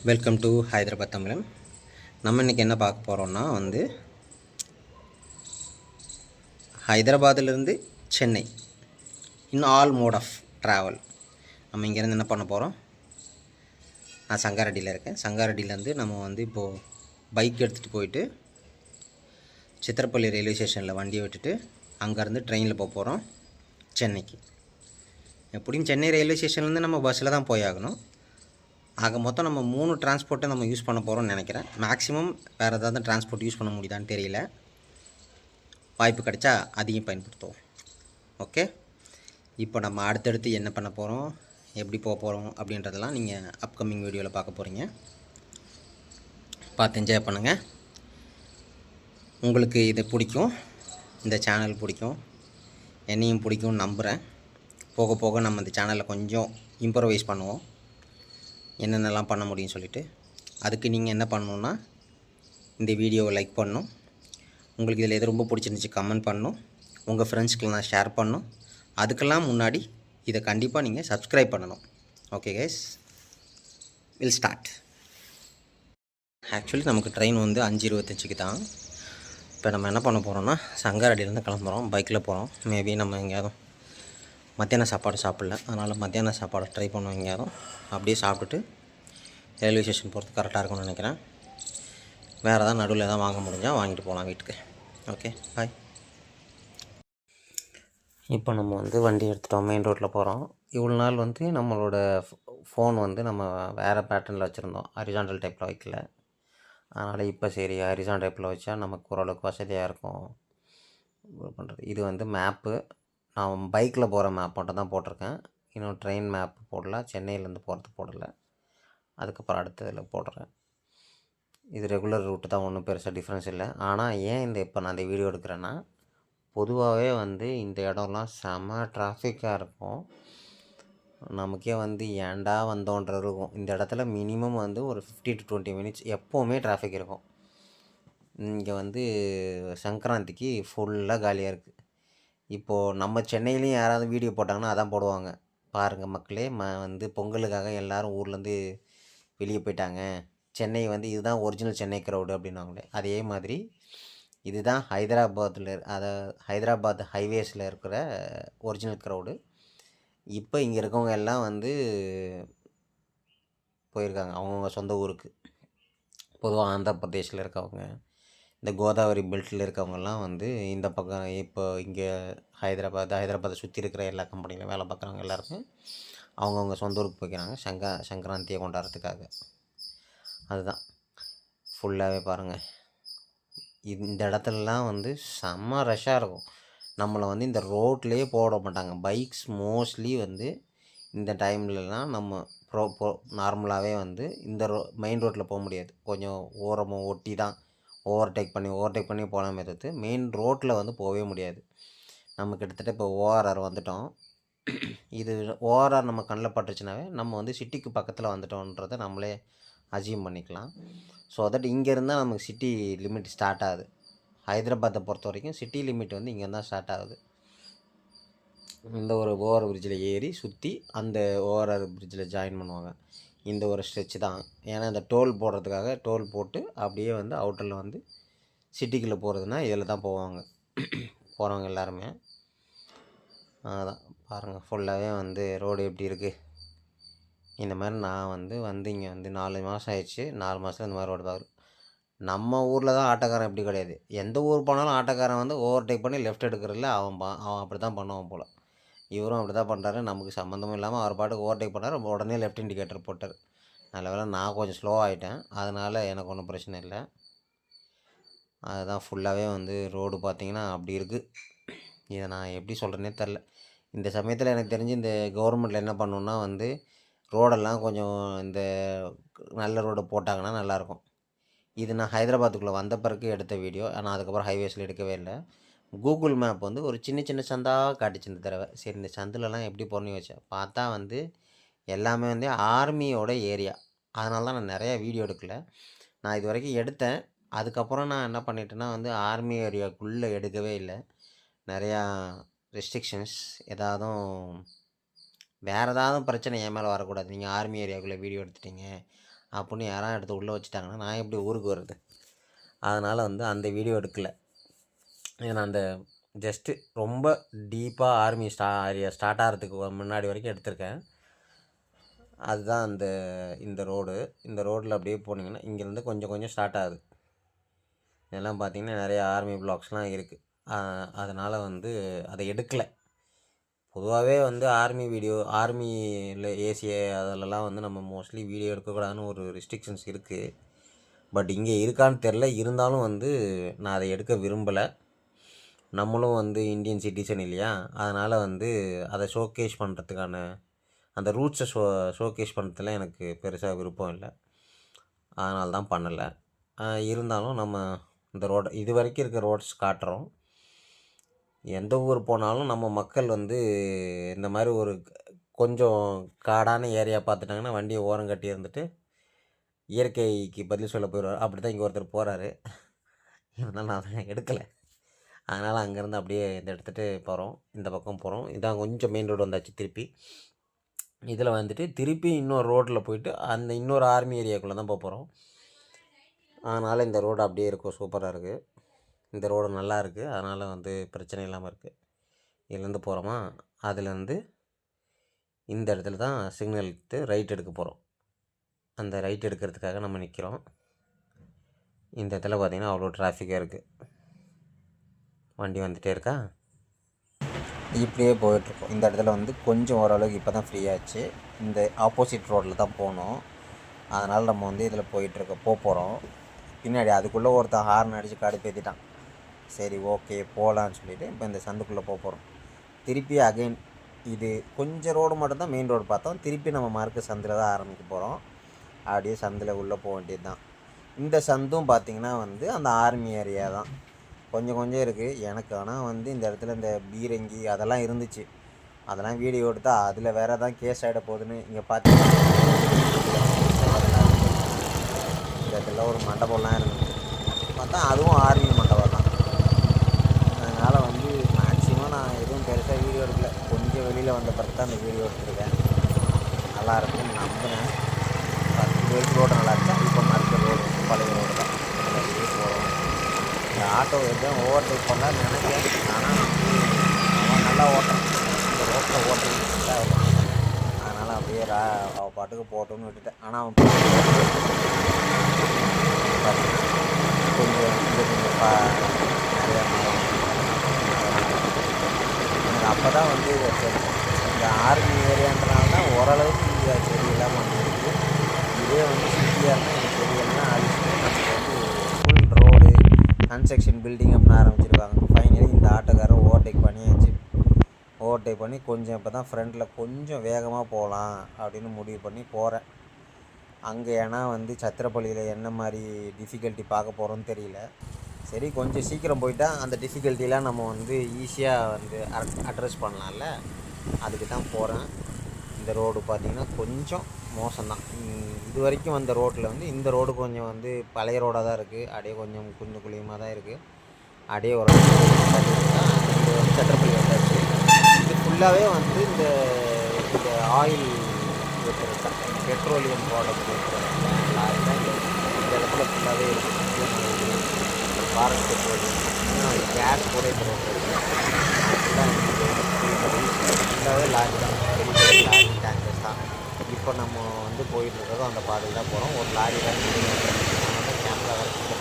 Welcome to Hyderabad தமிழன். நம்ம இன்றைக்கி என்ன பார்க்க போகிறோம்னா ஹைதராபாத்திலிருந்து Chennai in all mode of travel. நம்ம இங்கேருந்து என்ன பண்ண போகிறோம், நான் சங்காரெட்டியில் இருக்கேன். சங்காரெட்டிலேருந்து நம்ம இப்போது பைக் எடுத்துகிட்டு போயிட்டு சித்திரப்பள்ளி ரயில்வே ஸ்டேஷனில் வண்டியை விட்டுட்டு அங்கேருந்து ட்ரெயினில் போக போகிறோம் சென்னைக்கு. எப்படியும் சென்னை ரயில்வே ஸ்டேஷன்லேருந்து நம்ம பஸ்ஸில் தான் போயாகணும். ஆக மொத்தம் நம்ம 3 டிரான்ஸ்போர்ட்டை நம்ம யூஸ் பண்ண போகிறோம்னு நினைக்கிறேன். மேக்ஸிமம் வேறு ஏதாவது டிரான்ஸ்போர்ட் யூஸ் பண்ண முடியுதான்னு தெரியல. வாய்ப்பு கிடைச்சா அதையும் பயன்படுத்துவோம். ஓகே, இப்போ நம்ம அடுத்தடுத்து என்ன பண்ண போகிறோம், எப்படி போக போகிறோம் அப்படின்றதெல்லாம் நீங்கள் அப்கமிங் வீடியோவில் பார்க்க போகிறீங்க. பார்த்து என்ஜாய் பண்ணுங்கள். உங்களுக்கு இது பிடிக்கும், இந்த சேனல் பிடிக்கும், என்னையும் பிடிக்கும்னு நம்புகிறேன். போக போக நம்ம இந்த சேனலில் கொஞ்சம் இம்ப்ரவைஸ் பண்ணுவோம், என்னென்னலாம் பண்ண முடியும்னு சொல்லிவிட்டு. அதுக்கு நீங்கள் என்ன பண்ணணுன்னா, இந்த வீடியோவை லைக் பண்ணணும், உங்களுக்கு இதில் எது ரொம்ப பிடிச்சிருந்துச்சி கமெண்ட் பண்ணணும், உங்கள் ஃப்ரெண்ட்ஸ்க்கெலாம் ஷேர் பண்ணணும். அதுக்கெல்லாம் முன்னாடி இதை கண்டிப்பாக நீங்கள் சப்ஸ்கிரைப் பண்ணணும். Okay guys, will start. Actually நமக்கு ட்ரெயின் 5:25க்கு தான். இப்போ நம்ம என்ன பண்ண போகிறோம்னா, சங்காரெட்டிலேருந்து கிளம்புறோம், பைக்கில் போகிறோம். மேபி நம்ம எங்கேயாவது மத்தியான சாப்பாடு சாப்பிடல, அதனால் மத்தியான சாப்பாடு ட்ரை பண்ணுவோம். எங்கேயாவது அப்படியே சாப்பிட்டுட்டு ரயில்வே ஸ்டேஷன் போகிறதுக்கு கரெக்டாக இருக்கும்னு நினைக்கிறேன். வேறு ஏதாவது நடுவில் எதாவது வாங்க முடிஞ்சால் வாங்கிட்டு போகலாம் வீட்டுக்கு. ஓகே, பாய். இப்போ நம்ம வண்டி எடுத்துகிட்டோம், மெயின் ரோட்டில் போகிறோம். இவ்வளோ நாள் நம்மளோட ஃபோன் நம்ம வேறு பேட்டர்னில் வச்சுருந்தோம், ஹரிசாண்டல் டைப்பில் வைக்கல. அதனால் இப்போ சரி ஹரிசாண்டல் டைப்பில் வச்சா நமக்கு ஓரளவுக்கு வசதியாக இருக்கும் பண்ணுறது. இது மேப்பு, நான் பைக்கில் போகிற மேப் மட்டும் தான் போட்டிருக்கேன். இன்னும் ட்ரெயின் மேப் போடல, சென்னையிலேருந்து போகிறது போடலை. அதுக்கப்புறம் அடுத்ததில் போடுறேன். இது ரெகுலர் ரூட்டு தான், ஒன்றும் பெருசாக டிஃப்ரென்ஸ் இல்லை. ஆனால் ஏன் இப்போ நான் இந்த வீடியோ எடுக்கிறேன்னா, பொதுவாகவே இந்த இடம்லாம் செம டிராஃபிக்காக இருக்கும். நமக்கே ஏன்டா வந்தோன்ற இருக்கும். இந்த இடத்துல மினிமம் ஒரு 15 to 20 மினிட்ஸ் எப்போவுமே டிராஃபிக் இருக்கும். இங்கே சங்கராந்திக்கு ஃபுல்லாக காலியாக இருக்குது. இப்போது நம்ம சென்னையிலையும் யாராவது வீடியோ போட்டாங்கன்னா அதான் போடுவாங்க, பாருங்கள் மக்களே, பொங்கலுக்காக எல்லோரும் ஊர்லேருந்து வெளியே போயிட்டாங்க, சென்னை இதுதான் ஒரிஜினல் சென்னை க்ரௌடு அப்படின்னாங்களே. அதே மாதிரி இதுதான் ஹைதராபாத் ஹைவேஸில் இருக்கிற ஒரிஜினல் க்ரௌடு. இப்போ இங்கே இருக்கவங்க எல்லாம் போயிருக்காங்க அவங்கவுங்க சொந்த ஊருக்கு. பொதுவாக ஆந்திர பிரதேஷில் இருக்கவங்க, இந்த கோதாவரி பெல்ட்டில் இருக்கவங்கெல்லாம் இந்த பக்கம் இப்போ இங்கே ஹைதராபாத்தை சுற்றி இருக்கிற எல்லா கம்பெனியிலும் வேலை பார்க்குறவங்க எல்லாருமே அவங்கவுங்க சொந்த ஊருக்கு போய்க்கிறாங்க சங்கராந்தியை கொண்டாடுறதுக்காக. அதுதான் ஃபுல்லாகவே பாருங்கள். இந்த இடத்துலலாம் செம்ம ரஷ்ஷாக இருக்கும். நம்மளை இந்த ரோட்லேயே போட மாட்டாங்க. பைக்ஸ் மோஸ்ட்லி இந்த டைம்லலாம் நம்ம நார்மலாகவே இந்த மெயின் ரோட்டில் போக முடியாது. கொஞ்சம் ஓரமாக ஒட்டி தான் ஓவர்டேக் பண்ணி போகலாமே தவிர்த்து மெயின் ரோட்டில் போகவே முடியாது. நம்ம கிட்டத்தட்ட இப்போ ஓஆர்ஆர் வந்துட்டோம். இது ஓஆர்ஆர் நம்ம கண்ணில் பட்டுச்சுனாவே நம்ம சிட்டிக்கு பக்கத்தில் வந்துட்டோன்றதை நம்மளே அசியூம் பண்ணிக்கலாம். ஸோ தட் இங்கே இருந்தால் நமக்கு சிட்டி லிமிட் ஸ்டார்ட் ஆகுது. ஹைதராபாத்தை பொறுத்த வரைக்கும் சிட்டி லிமிட் இங்கே தான் ஸ்டார்ட் ஆகுது. இந்த ஒரு ஓவர் பிரிட்ஜில் ஏறி சுற்றி அந்த ஓஆர்ஆர் பிரிட்ஜில் ஜாயின் பண்ணுவாங்க. இந்த ஒரு ஸ்ட்ரெச் தான். ஏன்னா இந்த டோல் போடுறதுக்காக டோல் போட்டு அப்படியே அவுட்டரில் சிட்டிக்குள்ளே போகிறதுனா இதில் தான் போவாங்க போகிறவங்க எல்லாருமே. அதான் பாருங்கள், ஃபுல்லாகவே ரோடு எப்படி இருக்குது. இந்த மாதிரி நான் இங்கே 4 மாதம் ஆயிடுச்சு. 4 மாதத்தில் இந்த மாதிரி ரோடு பார்க்குறேன். நம்ம ஊரில் தான் ஆட்டோக்காரன் எப்படி கிடையாது. எந்த ஊர் போனாலும் ஆட்டோக்காரன் ஓவர்டேக் பண்ணி லெஃப்ட் எடுக்கிறதில்ல. அவன் அப்படி தான் பண்ணுவான் போல். இவரும் அப்படி தான் பண்ணுறாரு. நமக்கு சம்மந்தமும் இல்லாமல் அவர் பாட்டுக்கு ஓவர்டேக் பண்ணார், உடனே லெஃப்ட் இண்டிகேட்டர் போட்டார். நல்ல வேளை நான் கொஞ்சம் ஸ்லோ ஆகிட்டேன், அதனால் எனக்கு ஒன்றும் பிரச்சனை இல்லை. அதுதான் ஃபுல்லாகவே ரோடு பார்த்திங்கன்னா அப்படி இருக்குது. இதை நான் எப்படி சொல்கிறேன்னே தெரில. இந்த சமயத்தில் எனக்கு தெரிஞ்சு இந்த கவர்மெண்ட்டில் என்ன பண்ணணுன்னா ரோடெல்லாம் கொஞ்சம் இந்த நல்ல ரோடு போட்டாங்கன்னா நல்லாயிருக்கும். இது நான் ஹைதராபாத்துக்குள்ளே வந்த பிறகு எடுத்த வீடியோ. ஆனால் அதுக்கப்புறம் ஹைவேஸில் எடுக்கவே இல்லை. கூகுள் மேப் ஒரு சின்ன சின்ன சந்தாக காட்டுச்சு இந்த தடவை. சரி இந்த சந்திலலாம் எப்படி போகணும்னு வச்சேன். பார்த்தா எல்லாமே ஆர்மியோட ஏரியா. அதனால தான் நான் நிறையா வீடியோ எடுக்கலை. நான் இது வரைக்கும் எடுத்தேன். அதுக்கப்புறம் நான் என்ன பண்ணிட்டேன்னா ஆர்மி ஏரியாவுக்குள்ளே எடுக்கவே இல்லை. நிறையா ரெஸ்ட்ரிக்ஷன்ஸ், வேறு ஏதாவது பிரச்சனை என் மேலே வரக்கூடாது, நீங்கள் ஆர்மி ஏரியாவுக்குள்ளே வீடியோ எடுத்துட்டீங்க அப்படின்னு யாராவது எடுத்து உள்ளே வச்சுட்டாங்கன்னா நான் எப்படி ஊருக்கு வருது? அதனால் வந்து அந்த வீடியோ எடுக்கலை. ஏன்னா அந்த ஜஸ்ட்டு ரொம்ப டீப்பாக ஆர்மி ஏரியா ஸ்டார்ட் ஆகிறதுக்கு முன்னாடி வரைக்கும் எடுத்திருக்கேன். அதுதான் இந்த ரோடு. இந்த ரோட்டில் அப்படியே போனீங்கன்னா இங்கேருந்து கொஞ்சம் கொஞ்சம் ஸ்டார்ட் ஆகுது. இதெல்லாம் பார்த்திங்கன்னா நிறையா ஆர்மி பிளாக்ஸ்லாம் இருக்குது. அதனால் வந்து அதை எடுக்கலை. பொதுவாகவே வந்து ஆர்மியில் ஏசிஏ அதிலலாம் வந்து நம்ம மோஸ்ட்லி வீடியோ எடுக்கக்கூடாதுன்னு ஒரு ரெஸ்ட்ரிக்ஷன்ஸ் இருக்குது. பட் இங்கே இருக்கான்னு தெரில. இருந்தாலும் வந்து நான் அதை எடுக்க விரும்பலை. நம்மளும் வந்து இந்தியன் சிட்டிசன் இல்லையா? அதனால் வந்து அதை ஷோகேஸ் பண்ணுறதுக்கான அந்த ரூட்ஸை ஷோகேஸ் பண்ணுறதுல எனக்கு பெருசாக விருப்பம் இல்லை. அதனால தான் பண்ணலை. இருந்தாலும் நம்ம இந்த இது வரைக்கும் இருக்க ரோட்ஸ் காட்டுறோம். எந்த ஊர் போனாலும் நம்ம மக்கள் வந்து இந்த மாதிரி ஒரு கொஞ்சம் காடான ஏரியா பார்த்துட்டாங்கன்னா வண்டியை ஓரம் கட்டி இருந்துட்டு இயற்கைக்கு பதில் சொல்ல போயிடுவார். அப்படி தான் இங்கே ஒருத்தர் போகிறாரு. இருந்தாலும் நான் அதை எடுக்கலை. அதனால் அங்கேருந்து அப்படியே எடுத்துகிட்டு போகிறோம். இந்த பக்கம் போகிறோம். இதான் கொஞ்சம் மெயின் ரோடு வந்தாச்சு. இதில் வந்துட்டு திருப்பி இன்னொரு ரோட்டில் போயிட்டு அந்த இன்னொரு ஆர்மி ஏரியாக்குள்ளே தான் போகிறோம். அதனால் இந்த ரோடு அப்படியே இருக்கும். சூப்பராக இருக்குது. இந்த ரோடு நல்லா இருக்குது. அதனால் வந்து பிரச்சனை இல்லாமல் இருக்குது. இதுலேருந்து போகிறோமா, அதுலேருந்து இந்த இடத்துல தான் சிக்னல் எடுத்து ரைட் எடுக்க போகிறோம். அந்த ரைட் எடுக்கிறதுக்காக நம்ம நிற்கிறோம். இந்த இடத்துல பார்த்திங்கன்னா அவ்வளோ டிராஃபிக்காக இருக்குது. வண்டி வந்துகிட்டே இருக்கா. இப்படியே போயிட்டுருக்கோம். இந்த இடத்துல வந்து கொஞ்சம் ஓரளவுக்கு இப்போ தான் ஃப்ரீயாச்சு. இந்த ஆப்போசிட் ரோட்டில் தான் போகணும். அதனால் நம்ம வந்து இதில் போகிறோம். பின்னாடி அதுக்குள்ளே ஒருத்தன் ஹார்ன் அடித்து கடுப்பேற்றிட்டான். சரி ஓகே போகலான்னு சொல்லிவிட்டு இப்போ இந்த சந்துக்குள்ளே போகிறோம். திருப்பி அகைன் இது கொஞ்சம் ரோடு மட்டும் தான் மெயின் ரோடு பார்த்தோம். திருப்பி நம்ம மறுக்க சந்தில் தான் ஆரம்பிக்க போகிறோம். அப்படியே சந்தில் உள்ளே போக வேண்டியது தான். இந்த சந்தும் பார்த்திங்கன்னா வந்து அந்த ஆர்மி ஏரியா தான். கொஞ்சம் கொஞ்சம் இருக்குது எனக்கு. ஆனால் வந்து இந்த இடத்துல இந்த பீரங்கி அதெல்லாம் இருந்துச்சு. அதெல்லாம் வீடியோ எடுத்தால் அதில் வேறு தான் கேஸ் ஆகிட போகுதுன்னு இங்கே பார்த்தீங்கன்னா இந்த இடத்துல ஒரு மண்டபம்லாம் இருந்துச்சு. பார்த்தா அதுவும் ஆர்மி மண்டபம் தான். அதனால் வந்து மேக்ஸிமம் நான் எதுவும் பெருசாக வீடியோ எடுக்கல. கொஞ்சம் வெளியில் வந்த பிறகு தான் அந்த வீடியோ எடுத்துருக்கேன். நல்லா இருக்குன்னு நம்பினேன். இது வரைக்கும் ரோடு நல்லா இருக்கா. இப்போ மறுக்க ரோடு பழைய ரோடு தான். அப்படியே போகிறோம். இந்த ஆட்டோ எதுவும் ஓவர்டேக் பண்ணலான்னு நினைக்கிறேன். ஆனால் அவன் நல்லா ஓட்டுறான். இந்த ரோட்டில் ஓட்டுறதுக்காக இருக்கும். அதனால் அப்படியே அவன் பாட்டுக்கு போட்டோன்னு விட்டுட்டேன். ஆனால் அவன் கொஞ்சம் நிறையா எனக்கு அப்போ தான் வந்து இந்த ஆர்மி ஏரியான்றனால தான் ஓரளவுக்கு இங்கே செடி இல்லாமல் வந்துருக்கு. இதே வந்து சிட்டியாக இருந்தால் இந்த செடியெல்லாம் அழிச்சுட்டு நமக்கு வந்து ஃபுல் ரோடு கன்ஸ்ட்ரக்ஷன் பில்டிங் அப்படின்னு ஆரம்பிச்சிருக்காங்க. ஃபைனலி இந்த ஆட்டோக்காரர் ஓவர்டேக் பண்ணி கொஞ்சம் இப்போ தான் ஃப்ரண்டில் கொஞ்சம் வேகமாக போகலாம் அப்படின்னு முடிவு பண்ணி போகிறேன். அங்கே ஏன்னா வந்து சத்திரப்பள்ளியில் என்ன மாதிரி டிஃபிகல்ட்டி பார்க்க போகிறோன்னு தெரியல. சரி கொஞ்சம் சீக்கிரம் போயிட்டால் அந்த டிஃபிகல்ட்டிலாம் நம்ம வந்து ஈஸியாக வந்து அட்ரஸ் பண்ணலாம்ல. அதுக்கு தான் போகிறேன். இந்த ரோடு பார்த்திங்கன்னா கொஞ்சம் மோசம்தான். இது வரைக்கும் வந்த ரோட்டில் வந்து இந்த ரோடு கொஞ்சம் வந்து பழைய ரோடாக தான் இருக்குது. அப்படியே கொஞ்சம் குண்டு குழியமாக தான் இருக்குது. அப்படியே ஒரு இந்த சத்திரப்பள்ளி வந்தாச்சு. இது ஃபுல்லாகவே வந்து இந்த ஆயில் வச்சுருக்கேன். பெட்ரோலியம் ப்ராடக்ட் லாரி தான் இந்த இடத்துல ஃபுல்லாகவே இருக்குது. பாரத் பெட்ரோலியம் கேஸ் கூட இப்போ ஃபுல்லாகவே லாரி தான். லாரி டேங்கர்ஸ் தான். இப்போ நம்ம வந்து போயிட்டுருக்கிறதும் அந்த பாதையில் தான் போகிறோம். ஒரு லாரி தான் கேமரா வரைக்கும்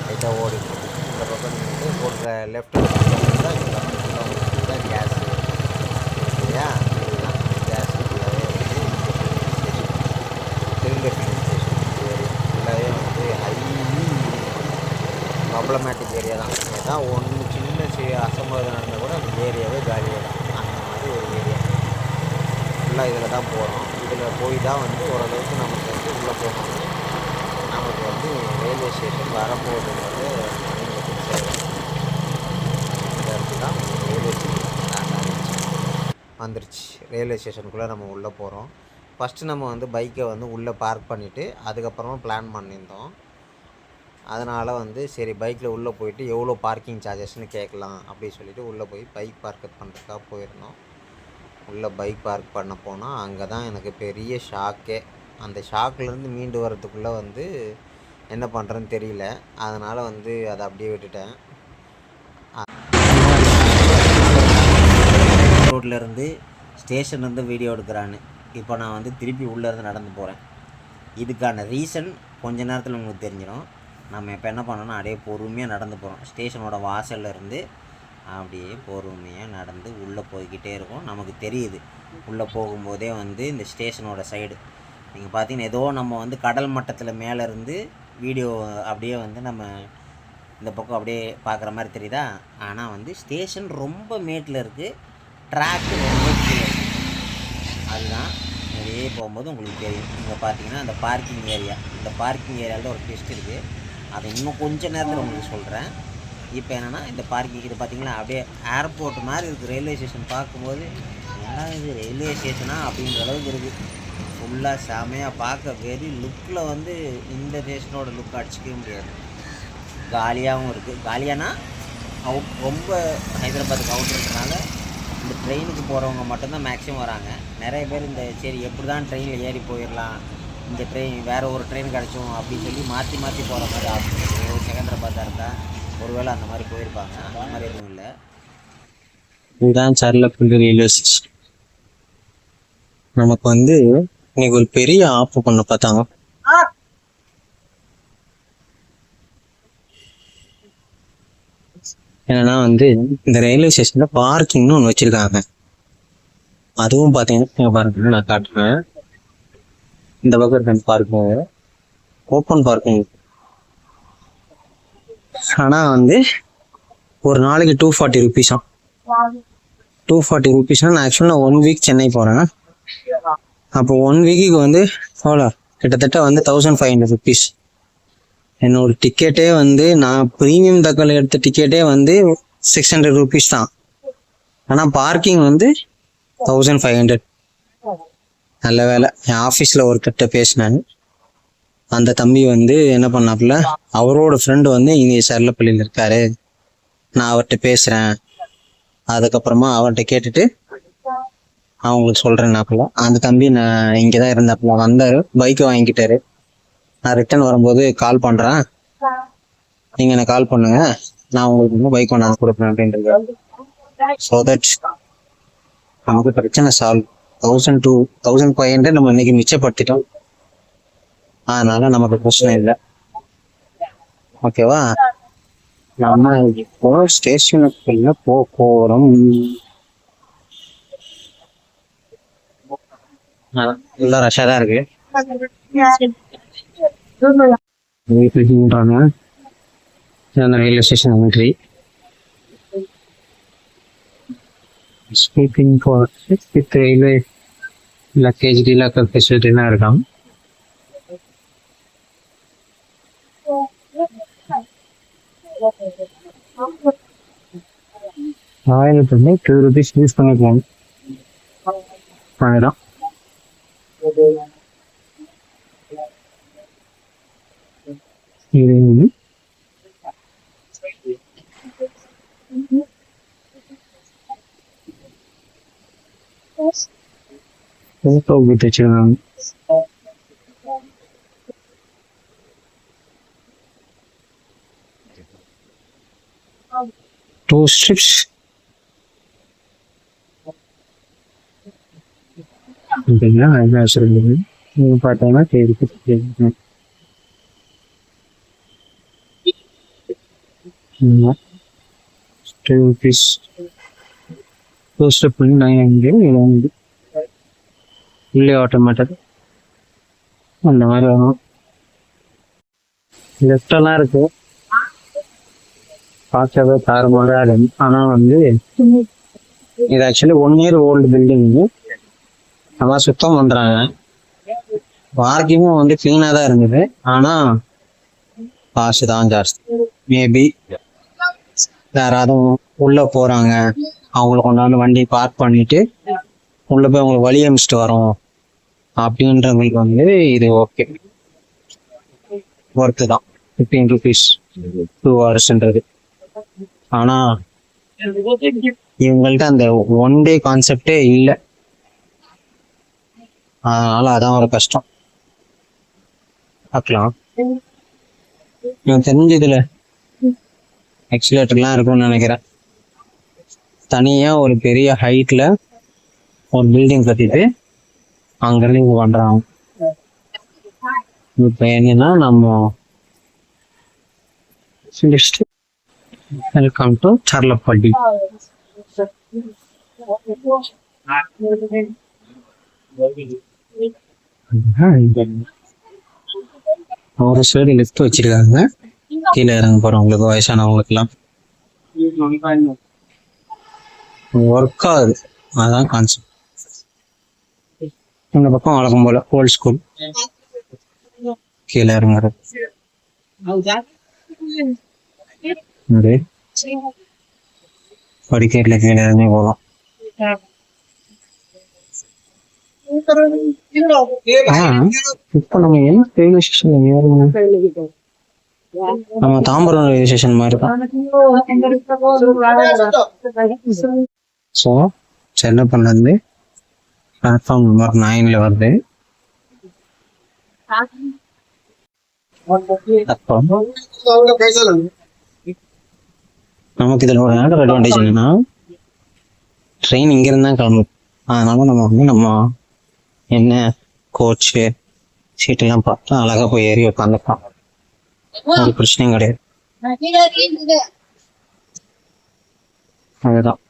லைட்டாக ஓடிட்டு இந்த பக்கம் நீங்கள் வந்து போடுற லெஃப்ட் தான் கேஸ் இல்லையா. இதுதான் கேஸ் ஃபுல்லாகவே வந்து சிலிண்டர் ஃபில்லிங் ஸ்டேஷன். ஃபுல்லாகவே வந்து ஹைலி ப்ராப்ளமேட்டிக் ஏரியா தான். ஏதாவது ஒன்று சின்ன அசம்பாவிதம் நடந்தால் கூட அந்த ஏரியாவே காலியாகிடும். அந்த மாதிரி ஒரு ஏரியா ஃபுல்லாக இதில் தான் போகிறோம். இதில் போய் தான் வந்து ஓரளவுக்கு நமக்கு வந்து உள்ளே போகணும். நமக்கு வந்து ரயில்வே ஸ்டேஷன் வரப்போகுதுன்றது இந்த இடத்துல தான் ரயில்வே ஸ்டேஷன் வந்துருச்சு. ரயில்வே ஸ்டேஷனுக்குள்ளே நம்ம உள்ளே போகிறோம். ஃபஸ்ட்டு நம்ம வந்து பைக்கை வந்து உள்ளே பார்க் பண்ணிவிட்டு அதுக்கப்புறமா பிளான் பண்ணியிருந்தோம். அதனால் வந்து சரி பைக்கில் உள்ளே போயிட்டு எவ்வளோ பார்க்கிங் சார்ஜஸ்ன்னு கேட்கலாம் அப்படின்னு சொல்லிவிட்டு உள்ளே போய் பைக் பார்க் பண்ணுறதுக்காக போயிருந்தோம். உள்ளே பைக் பார்க் பண்ண போனால் அங்கே தான் எனக்கு பெரிய ஷாக்கே. அந்த ஷாக்லேருந்து மீண்டு வரத்துக்குள்ளே வந்து என்ன பண்ணுறேன்னு தெரியல. அதனால் வந்து அதை அப்படியே விட்டுட்டேன். ரோட்லேருந்து ஸ்டேஷன்லேருந்து வீடியோ எடுக்கிறான்னு இப்போ நான் வந்து திருப்பி உள்ளேருந்து நடந்து போகிறேன். இதுக்கான ரீசன் கொஞ்ச நேரத்தில் உங்களுக்கு தெரிஞ்சிடும். நம்ம இப்போ என்ன பண்ணோன்னா அப்படியே பொறுமையாக நடந்து போகிறோம். ஸ்டேஷனோட வாசல்லேருந்து அப்படியே பொறுமையாக நடந்து உள்ளே போய்கிட்டே இருக்கும். நமக்கு தெரியுது உள்ளே போகும்போதே வந்து இந்த ஸ்டேஷனோட சைடு நீங்கள் பார்த்தீங்கன்னா ஏதோ நம்ம வந்து கடல் மட்டத்தில் மேலே இருந்து வீடியோ அப்படியே வந்து நம்ம இந்த பக்கம் அப்படியே பார்க்குற மாதிரி தெரியுதா. ஆனால் வந்து ஸ்டேஷன் ரொம்ப மேட்டில் இருக்குது, ட்ராக்கு ரொம்ப கீழே இருக்குது. அதுதான் நிறைய போகும்போது உங்களுக்கு தெரியும். இங்கே பார்த்தீங்கன்னா அந்த பார்க்கிங் ஏரியா, இந்த பார்க்கிங் ஏரியாவில் ஒரு டெஸ்ட் இருக்குது. அதை இன்னும் கொஞ்சம் நேரத்தில் உங்களுக்கு சொல்கிறேன். இப்போ என்னென்னா இந்த பார்க்கிங் இது பார்த்திங்கன்னா அப்படியே ஏர்போர்ட் மாதிரி இருக்குது. ரயில்வே ஸ்டேஷன் பார்க்கும்போது ஏன்னா இது ரயில்வே ஸ்டேஷனா அப்படின்ற அளவுக்கு இருக்குது. ஃபுல்லாக செமையாக பார்க்க வெரி லுக்கில் வந்து இந்த ஸ்டேஷனோட லுக் அடிச்சிக்கவே முடியாது. காலியாகவும் இருக்குது. காலியானா ரொம்ப ஹைதராபாத்துக்கு அவுட்றதுனால இந்த ட்ரெயினுக்கு போகிறவங்க மட்டும்தான் மேக்ஸிமம் வராங்க. நிறைய பேர் இந்த சரி எப்படி தான் ட்ரெயினில் ஏறி போயிடலாம், இந்த ட்ரெயின் வேறு ஒரு ட்ரெயின் கிடச்சோம் அப்படின்னு சொல்லி மாற்றி மாற்றி போகிற மாதிரி ஆப்ஷன் செகந்திராபாத்தாக இருந்தால் ஒருவேளை அந்த மாதிரி போயிருப்பாங்க. அந்த மாதிரி எதுவும் இல்லை. இதுதான் சர்லப்பள்ளி ரயில்வே ஸ்டேஷன். நமக்கு வந்து இன்னைக்கு ஒரு பெரிய ஆப்பு பண்ண பார்த்தாங்க. என்னன்னா வந்து இந்த ரயில்வே ஸ்டேஷன்ல பார்க்கிங்னு ஒன்று வச்சிருக்காங்க. அதுவும் பார்த்தீங்கன்னா பாருங்க நான் காட்டுறேன். இந்த பக்கம் இருக்க பார்க்கிங் ஓப்பன் பார்க்கிங். ஆனால் வந்து ஒரு நாளைக்கு 240 rupees. 240 rupees. நான் ஆக்சுவலாக நான் 1 week சென்னை போகிறேன். அப்போ 1 week வந்து எவ்வளோ கிட்டத்தட்ட வந்து 1500 rupees. என்னோட டிக்கெட்டே வந்து நான் ப்ரீமியம் தக்கல் எடுத்த டிக்கெட்டே வந்து 600 rupees தான். ஆனால் பார்க்கிங் வந்து 1500. நல்ல வேலை என் ஆஃபீஸில் ஒரு கிட்ட பேசினேன். அந்த தம்பி வந்து என்ன பண்ணாப்புல, அவரோட ஃப்ரெண்டு வந்து இங்கே சர்லப்பள்ளியில் இருக்காரு, நான் அவர்கிட்ட பேசுகிறேன், அதுக்கப்புறமா அவர்கிட்ட கேட்டுட்டு அவங்களுக்கு சொல்கிறேன்னாப்புல. அந்த தம்பி நான் இங்கே தான் இருந்தாப்புல வந்தார், பைக்கை வாங்கிக்கிட்டாரு. நான் ரிட்டர்ன் வரும்போது கால் பண்ணுறேன், நீங்கள் எனக்கு கால் பண்ணுங்க, நான் உங்களுக்கு பைக் கொண்டாந்து கொடுப்பேன் அப்படின்றது. ஸோ தட் நமக்கு பிரச்சனை சால்வ். 1000 to 1500 நம்ம இன்னைக்கு மிச்சப்படுத்திட்டோம். அதனால நமக்கு பிரச்சனை இல்லை. ஓகேவா? நம்ம இப்போ ஸ்டேஷனுக்குள்ள போறோம். எல்லாம் ரஷ்ஷா தான் இருக்கு. Railway station entry. Speaking for with railway luggage the locker ஃபெசிலிட்டிலாம் இருக்கான். ஆயிரத்துக்கு 2 rupees யூஸ் பண்ணிக்கலாம். அதுதான் இது வச்சிருக்காங்க. Two strips. பார்த்தீங்கன்னா நீங்கள் பார்த்தோம்னா தெரியும். rupees 2 step 900 உள்ளே ஆட்டோமேட்டிக் அந்த மாதிரி வரும். லெஃப்டெல்லாம் இருக்கு, பார்க்கவே தாறுமாறாக இருக்கு. ஆனால் வந்து இது ஆக்சுவலி 1 year ஓல்டு பில்டிங்கு. நல்லா சுத்தம் பண்ணுறாங்க. பார்க்கிங்கும் வந்து க்ளீனாக தான் இருந்தது. ஆனால் காசு தான் ஜாஸ்தி. மேபி யாராவது உள்ளே போகிறாங்க, அவங்களுக்கு கொண்டாந்து வண்டி பார்க் பண்ணிட்டு உள்ளே போய் அவங்களுக்கு வழி அமிச்சிட்டு வரோம் அப்படின்றவங்களுக்கு வந்து இது ஓகே, ஒர்த்து தான். 15 rupees 2 hours. ஆனால் இவங்கள்ட்ட அந்த 1 day கான்செப்டே இல்லை. அதனால அதான் ஒரு கஷ்டம். பார்க்கலாம். எனக்கு தெரிஞ்ச இதில் எக்ஸிலேட்டர்லாம் இருக்கும்னு நினைக்கிறேன். தனியாக ஒரு பெரிய ஹைட்டில் ஒரு பில்டிங் கட்டிட்டு அங்கேருந்து இங்கே பண்ணுறாங்க. இப்போ என்னன்னா நம்ம வெல்கம் டு சர்லப்பள்ளி. ஒரு சைடு லிஃப்ட் வச்சிருக்காங்க, கீழே இறங்க போறவங்களுக்கு, வயசானவங்களுக்குலாம் ஒர்க் ஆகுது. அதான் கான்செப்ட். இந்த பக்கம் வழக்கம் போல ஓல்ட் ஸ்கூல், கீழே இறங்குறது. படிக்கட்டில் கீழே இறங்கி போகலாம். இப்போ நம்ம என்ன ரயில்வே ஸ்டேஷன்ல ஏறணும்? நம்ம தாம்பரம் ரயில்வே ஸ்டேஷன் மாதிரி தான். ஸோ செல்லப்பன்லேருந்து பிளாட்ஃபார்ம் நம்பர் 9 வருது. அப்போ நமக்கு இதில் ஒரு ஆடர் அட்வான்டேஜ் என்னன்னா, ட்ரெயின் இங்கேருந்து தான் கிளம்பும். அதனால நம்ம என்ன கோச்சு சீட்டெல்லாம் பார்த்து அழகாக போய் ஏறி உட்காந்துக்கலாம். ஒரு பிரச்சனையும் கிடையாது. அதுதான்.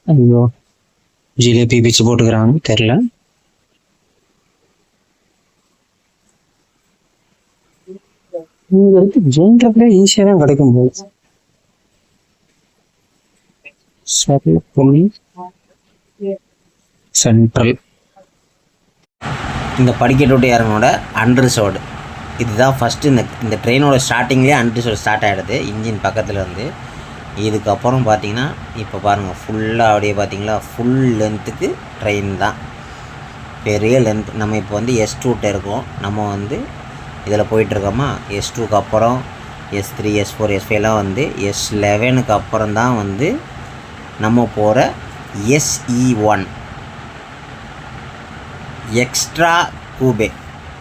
ஐயோ, ஜிலேபி பிச்சு போட்டுக்கிறாங்க தெரில. இங்க இருக்கு ஜெயின்றப்ப ஈஸியாக தான் கிடைக்கும் போது. சரி, சென்ட்ரல். இந்த படிக்கட்டோட இறங்கனோட அன்ரிசர்வ்டு இதுதான் ஃபஸ்ட்டு. இந்த ட்ரெயினோட ஸ்டார்டிங்லேயே அன்ரிசர்வ்டு ஸ்டார்ட் ஆகிடுது இன்ஜின் பக்கத்தில் இருந்து. இதுக்கப்புறம் பார்த்தீங்கன்னா இப்போ பாருங்கள், ஃபுல்லாக அப்படியே பார்த்தீங்களா, ஃபுல் லென்த்துக்கு ட்ரெயின் தான், பெரிய லென்த். நம்ம இப்போ வந்து S2 இருக்கோம். நம்ம வந்து இதில் போயிட்டுருக்கோமா, S2க்கு அப்புறம் S3, S4, S5 வந்து S11க்கு அப்புறம் தான் வந்து நம்ம போகிற SE1 எக்ஸ்ட்ரா கூபே.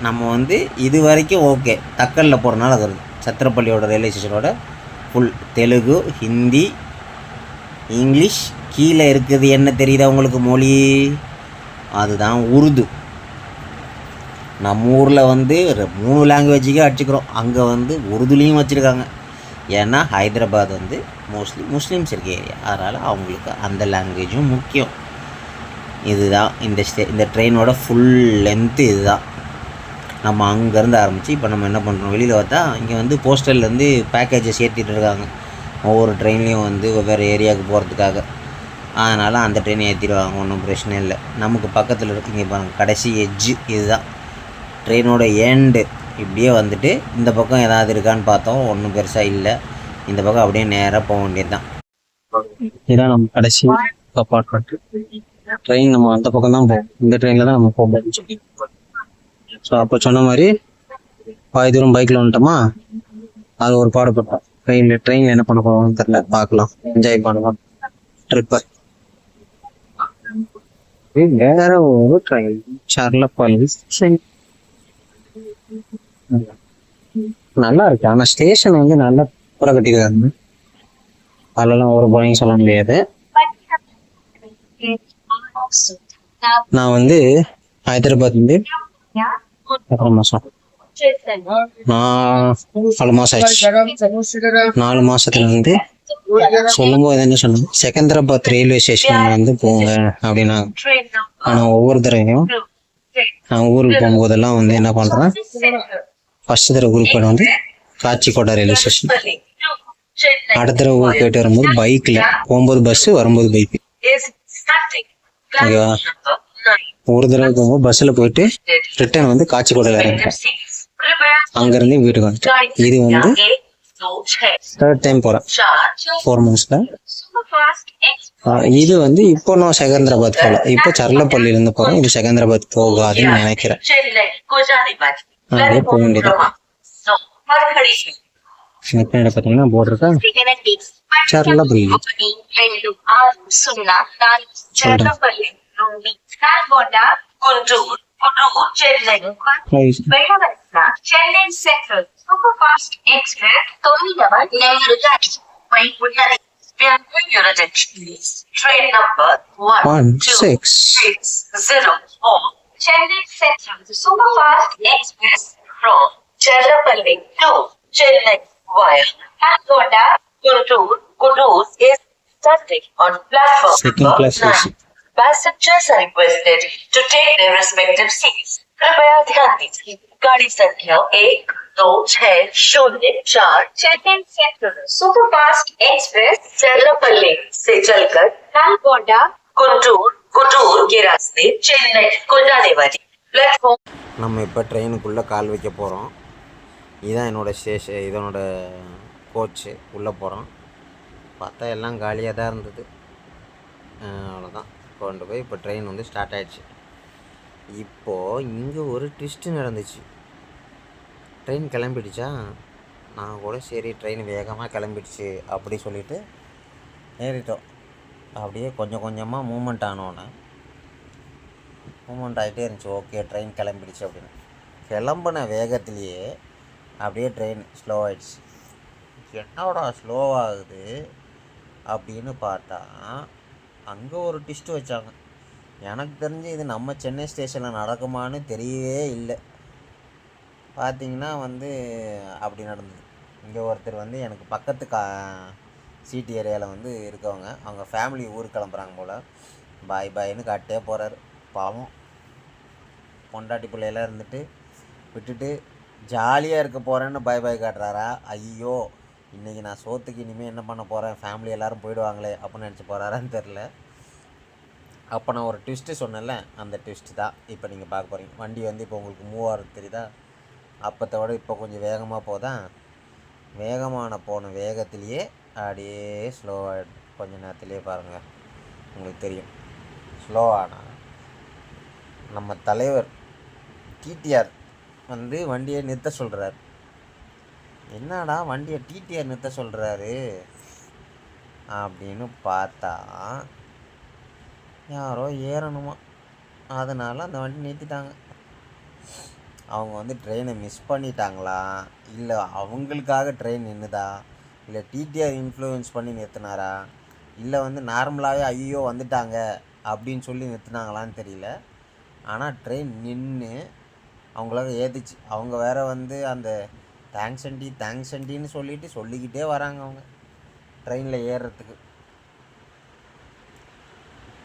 நம்ம வந்து இது வரைக்கும் ஓகே, தக்கலில் போகிறனால அது சத்திரப்பள்ளியோட ரயில்வே ஸ்டேஷனோட ஃபுல் தெலுங்கு, ஹிந்தி, இங்கிலீஷ். கீழே இருக்குது என்ன தெரியுதா உங்களுக்கு மொழி? அதுதான் உருது. நம்ம ஊரில் வந்து 3 லாங்குவேஜுக்கே அடிச்சுக்கிறோம், அங்கே வந்து உருதுலேயும் வச்சுருக்காங்க. ஏன்னா ஹைதராபாத் வந்து மோஸ்ட்லி முஸ்லீம்ஸ் இருக்க ஏரியா, அதனால் அவங்களுக்கு அந்த லாங்குவேஜும் முக்கியம். இதுதான் இந்த ட்ரெயினோட ஃபுல் லென்த்து. இதுதான் நம்ம அங்கேருந்து ஆரம்பித்து இப்போ நம்ம என்ன பண்ணுறோம், வெளியில் பார்த்தா இங்கே வந்து போஸ்டர்லேருந்து பேக்கேஜஸ் ஏற்றிட்டு இருக்காங்க ஒவ்வொரு ட்ரெயின்லேயும் வந்து வெவ்வேறு ஏரியாவுக்கு போகிறதுக்காக. அதனால் அந்த ட்ரெயினை ஏற்றிடுவாங்க, ஒன்றும் பிரச்சனை இல்லை. நமக்கு பக்கத்தில் இங்கே பாருங்கள், கடைசி எட்ஜு இதுதான் ட்ரெயினோட எண்டு. இப்படியே வந்துட்டு இந்த பக்கம் ஏதாவது இருக்கான்னு பார்த்தோம், ஒன்றும் பெருசாக இல்லை. இந்த பக்கம் அப்படியே நேராக போக வேண்டியது தான். இதான் நம்ம கடைசி அப்பார்ட்மெண்ட். ட்ரெயின் நம்ம அந்த பக்கம் தான் போகும், இந்த ட்ரெயினில் தான் நம்ம போகும். ஸோ அப்போ சொன்ன மாதிரி பாதி தூரம் பைக்கில் வந்துட்டோமா, அது ஒரு பாடுபட்டோம். ட்ரெயினில் என்ன பண்ண போகிறோம்னு தெரியல, பார்க்கலாம், என்ஜாய் பண்ணலாம் ட்ரிப்பை. வேற ஒரு ட்ரெயின் சர்லப்பள்ளி. நல்லா இருக்கு, ஆனால் ஸ்டேஷன் வந்து நல்லா புற கட்டிருக்காங்க. அதெல்லாம் ஒரு போனிங் சொல்ல முடியாது. நான் வந்து ஹைதராபாத் வந்து எத்தனை மாசம், 4 மாசம் ஆயிடுச்சு. 4 மாசத்துல இருந்து சொல்லும் போது என்ன சொன்னேன், செகந்திராபாத் ரயில்வே ஸ்டேஷன் வந்து போங்க அப்படின்னா. ஆனா ஒவ்வொரு தடவையும் நான் ஊருக்கு போகும்போதெல்லாம் வந்து என்ன பண்றேன், ஃபர்ஸ்ட் தடவை ஊருக்கு போயிட்டு வந்து காச்சிக்கோட்டை ரயில்வே ஸ்டேஷன், அடுத்த தடவை ஊருக்கு போயிட்டு வரும்போது பைக்ல, போகும்போது பஸ், வரும்போது பைக். ஓகேவா? ஒரு தடவை போகும்போது பஸ்ல போயிட்டு ரிட்டர்ன் வந்து காச்சிக்கோட்டையில இறங்கிட்டேன். அங்கிருந்து வீட்டுக்கு வந்துட்டேன். இது வந்து 3rd டைம் போறேன் 4 monthsல. இது வந்து இப்போ நான் செகந்திராபாத் போல, இப்போ சர்லப்பள்ளியில இருந்து போறேன். இது செகந்திராபாத் போகாதுன்னு நினைக்கிறேன். அப்படியே போக வேண்டியது. பின்னாடி பாத்தீங்கன்னா போர்டு இருக்கா, சர்லப்பள்ளி. Chennai. Nice. Chennai Central Superfast Express. Tomidaba Nagaruja. We are going your attention, please. Train number 12604. Chennai Central Superfast Express from Cherlapalli to Chennai via Pagoda, Guntur is starting on platform Second number class 9. AC. Passengers are requested to take their respective seats. कृपया ध्यान दीजिए गाड़ी संख्या 12604 Chennai central superfast express चेर्लपल्ली से चलकर नालगोंडा गुंटूर के रास्ते चेन्नई को जाने वाली प्लेटफॉर्म நம்ம இப்போ ட்ரெயினுக்குள்ளே கால் வைக்க போகிறோம். இதுதான் இதனோட கோச்சு. உள்ளே போகிறோம். பார்த்தா எல்லாம் காலியாக தான் இருந்தது. அவ்வளோதான் கொண்டு போய் இப்போ ட்ரெயின் வந்து ஸ்டார்ட் ஆகிடுச்சு. இப்போது இங்கே ஒரு ட்விஸ்ட்டு நடந்துச்சு. ட்ரெயின் கிளம்பிடுச்சா, நான் கூட சரி ட்ரெயின் வேகமாக கிளம்பிடுச்சு அப்படி சொல்லிவிட்டு ஏறிட்டோம். அப்படியே கொஞ்சம் கொஞ்சமாக மூமெண்ட் ஆனோன்னே மூமெண்ட் ஆகிட்டே இருந்துச்சு. ஓகே ட்ரெயின் கிளம்பிடுச்சு அப்படின்னு கிளம்புன வேகத்துலேயே அப்படியே ட்ரெயின் ஸ்லோ ஆகிடுச்சு. என்னோட ஸ்லோவாகுது அப்படின்னு பார்த்தா அங்கே ஒரு ட்விஸ்ட்டு வச்சாங்க. எனக்கு தெரிஞ்சு இது நம்ம சென்னை ஸ்டேஷனில் நடக்குமான்னு தெரியவே இல்லை. பார்த்திங்கன்னா வந்து அப்படி நடந்தது. இங்கே ஒருத்தர் வந்து எனக்கு பக்கத்து சீட் ஏரியாவில் வந்து இருக்கவங்க, அவங்க ஃபேமிலி ஊருக்கு கிளம்புறாங்க போல். பாய் பாய்னு காட்டே போகிறாரு. பாவம் பொண்டாட்டி பிள்ளையெல்லாம் இருந்துட்டு விட்டுட்டு ஜாலியாக இருக்க போகிறேன்னு பாய் பாய் காட்டுறாரா. ஐயோ இன்றைக்கி நான் சோத்துக்கு இனிமேல் என்ன பண்ண போகிறேன், ஃபேமிலி எல்லோரும் போயிடுவாங்களே அப்படின்னு நினச்சி போகிறாரான்னு தெரில. அப்போ நான் ஒரு ட்விஸ்ட்டு சொன்னேன்ல, அந்த ட்விஸ்ட்டு தான் இப்போ நீங்கள் பார்க்க போகிறீங்க. வண்டி வந்து இப்போ உங்களுக்கு மூவ் ஆகிறது தெரியுதா. அப்போத்தை விட இப்போ கொஞ்சம் வேகமாக போதான். வேகமான போன வேகத்திலேயே அப்படியே ஸ்லோவாகிடும். கொஞ்சம் நேரத்துலேயே பாருங்கள் உங்களுக்கு தெரியும். ஸ்லோவானால் நம்ம தலைவர் டிடிஆர் வந்து வண்டியை நிறுத்த சொல்கிறார். என்னடா வண்டியை டிடிஆர் நிறுத்த சொல்கிறாரு அப்படின்னு பார்த்தா யாரோ ஏறணுமா, அதனால் அந்த வண்டி நிறுத்திட்டாங்க. அவங்க வந்து ட்ரெயினை மிஸ் பண்ணிட்டாங்களா, இல்லை அவங்களுக்காக ட்ரெயின் நின்றுதா, இல்லை டிடிஆர் இன்ஃப்ளூயன்ஸ் பண்ணி நிறுத்தினாரா, இல்லை வந்து நார்மலாகவே ஐயோ வந்துட்டாங்க அப்படின்னு சொல்லி நிறுத்தினாங்களான்னு தெரியல. ஆனால் ட்ரெயின் நின்று அவங்களாக ஏற்றிச்சு. அவங்க வேறு வந்து அந்த தேங்க்ஸ் அண்டின்னு சொல்லிக்கிட்டே வராங்க அவங்க ட்ரெயினில் ஏறுறதுக்கு.